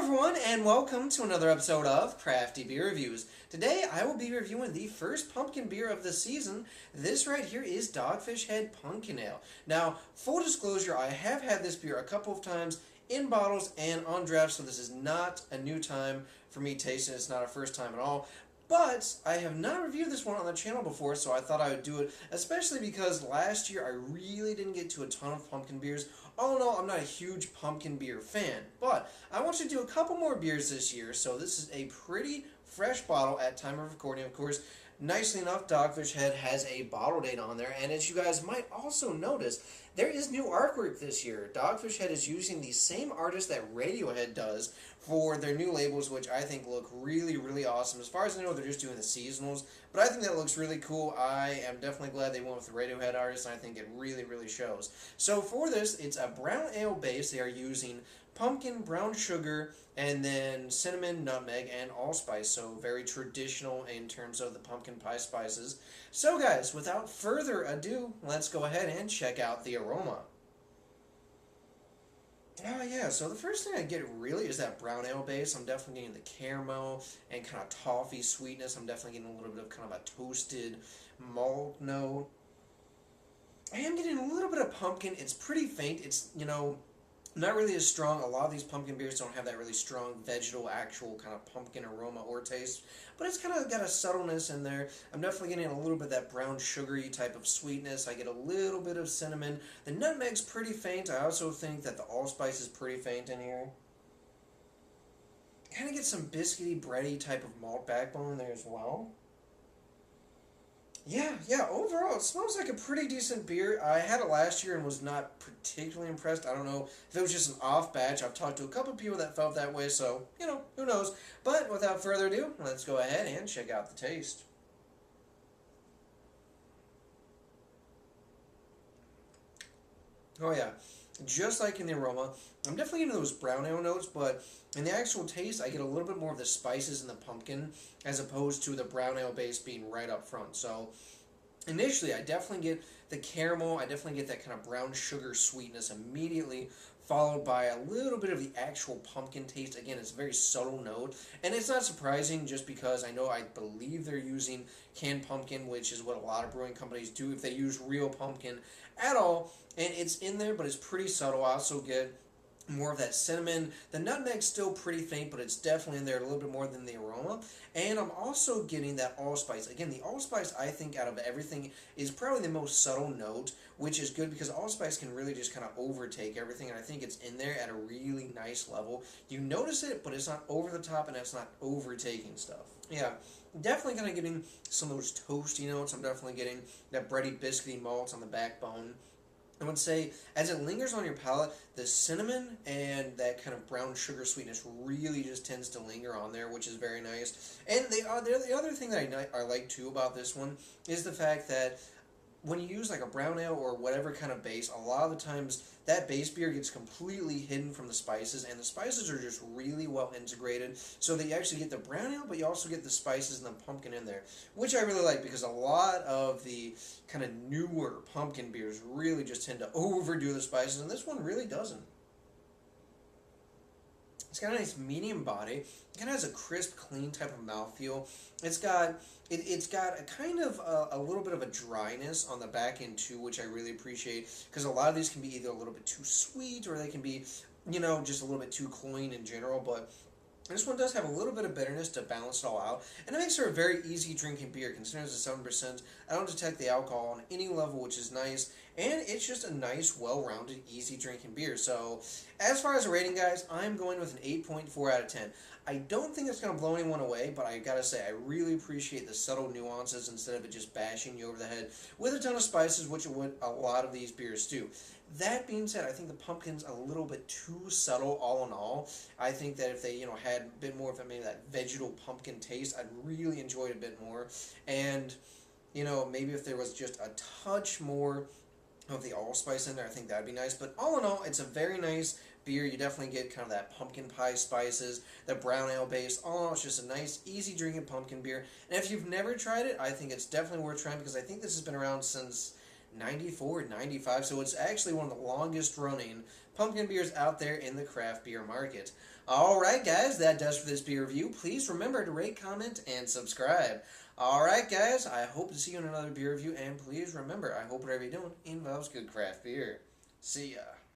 everyone, and welcome to another episode of Crafty Beer Reviews. Today I will be reviewing the first pumpkin beer of the season. This right here is Dogfish Head Punkin Ale. Now, full disclosure, I have had this beer a couple of times in bottles and on draft, so this is not a new time for me tasting. It's not a first time at all. But I have not reviewed this one on the channel before, so I thought I would do it, especially because last year I really didn't get to a ton of pumpkin beers. All in all, I'm not a huge pumpkin beer fan, but I want to do a couple more beers this year, so this is a pretty fresh bottle at time of recording, of course. Nicely enough, Dogfish Head has a bottle date on there, and as you guys might also notice, there is new artwork this year. Dogfish Head is using the same artist that Radiohead does for their new labels, which I think look really, really awesome. As far as I know, they're just doing the seasonals, but I think that looks really cool. I am definitely glad they went with the Radiohead artist, and I think it really, really shows. So for this, it's a brown ale base. They are using pumpkin, brown sugar, and then cinnamon, nutmeg, and allspice. So very traditional in terms of the pumpkin pie spices. So guys, without further ado, let's go ahead and check out the aroma. Oh yeah, so the first thing I get really is that brown ale base. I'm definitely getting the caramel and kind of toffee sweetness. I'm definitely getting a little bit of kind of a toasted malt note. I am getting a little bit of pumpkin. It's pretty faint. It's, not really as strong. A lot of these pumpkin beers don't have that really strong vegetal, actual kind of pumpkin aroma or taste, but it's kind of got a subtleness in there. I'm definitely getting a little bit of that brown sugary type of sweetness. I get a little bit of cinnamon. The nutmeg's pretty faint. I also think that the allspice is pretty faint in here. Kind of get some biscuity, bready type of malt backbone in there as well. Yeah, overall, it smells like a pretty decent beer. I had it last year and was not particularly impressed. I don't know if it was just an off batch. I've talked to a couple of people that felt that way, so, who knows. But without further ado, let's go ahead and check out the taste. Oh yeah, just like in the aroma, I'm definitely getting those brown ale notes, but in the actual taste, I get a little bit more of the spices and the pumpkin, as opposed to the brown ale base being right up front. So initially, I definitely get the caramel, I definitely get that kind of brown sugar sweetness immediately, followed by a little bit of the actual pumpkin taste. Again, it's a very subtle note, and it's not surprising just because I believe they're using canned pumpkin, which is what a lot of brewing companies do if they use real pumpkin at all, and it's in there, but it's pretty subtle. I also get more of that cinnamon. The nutmeg's still pretty faint, but it's definitely in there a little bit more than the aroma. And I'm also getting that allspice. Again, the allspice, I think, out of everything, is probably the most subtle note, which is good because allspice can really just kind of overtake everything, and I think it's in there at a really nice level. You notice it, but it's not over the top, and it's not overtaking stuff. Yeah, definitely kind of getting some of those toasty notes. I'm definitely getting that bready, biscuity malts on the backbone. I would say, as it lingers on your palate, the cinnamon and that kind of brown sugar sweetness really just tends to linger on there, which is very nice. And the other thing that I like, too, about this one is the fact that when you use like a brown ale or whatever kind of base, a lot of the times that base beer gets completely hidden from the spices, and the spices are just really well integrated, so that you actually get the brown ale, but you also get the spices and the pumpkin in there, which I really like because a lot of the kind of newer pumpkin beers really just tend to overdo the spices, and this one really doesn't. It's got a nice medium body. It kind of has a crisp, clean type of mouthfeel. It's got a kind of a little bit of a dryness on the back end too, which I really appreciate because a lot of these can be either a little bit too sweet or they can be, just a little bit too cloying in general. But this one does have a little bit of bitterness to balance it all out, and it makes it a very easy drinking beer. Considering it's a 7%, I don't detect the alcohol on any level, which is nice, and it's just a nice, well-rounded, easy drinking beer. So, as far as a rating, guys, I'm going with an 8.4 out of 10. I don't think it's going to blow anyone away, but I gotta say, I really appreciate the subtle nuances instead of it just bashing you over the head with a ton of spices, which is what a lot of these beers do. That being said, I think the pumpkin's a little bit too subtle all in all. I think that if they, had a bit more of maybe that vegetal pumpkin taste, I'd really enjoy it a bit more. And, maybe if there was just a touch more of the allspice in there, I think that'd be nice. But all in all, it's a very nice beer. You definitely get kind of that pumpkin pie spices, the brown ale base. All in all, it's just a nice, easy drinking pumpkin beer. And if you've never tried it, I think it's definitely worth trying because I think this has been around since 94, 95. So it's actually one of the longest running pumpkin beers out there in the craft beer market. Alright guys, that does for this beer review. Please remember to rate, comment, and subscribe. Alright guys, I hope to see you in another beer review, and please remember, I hope whatever you're doing involves good craft beer. See ya.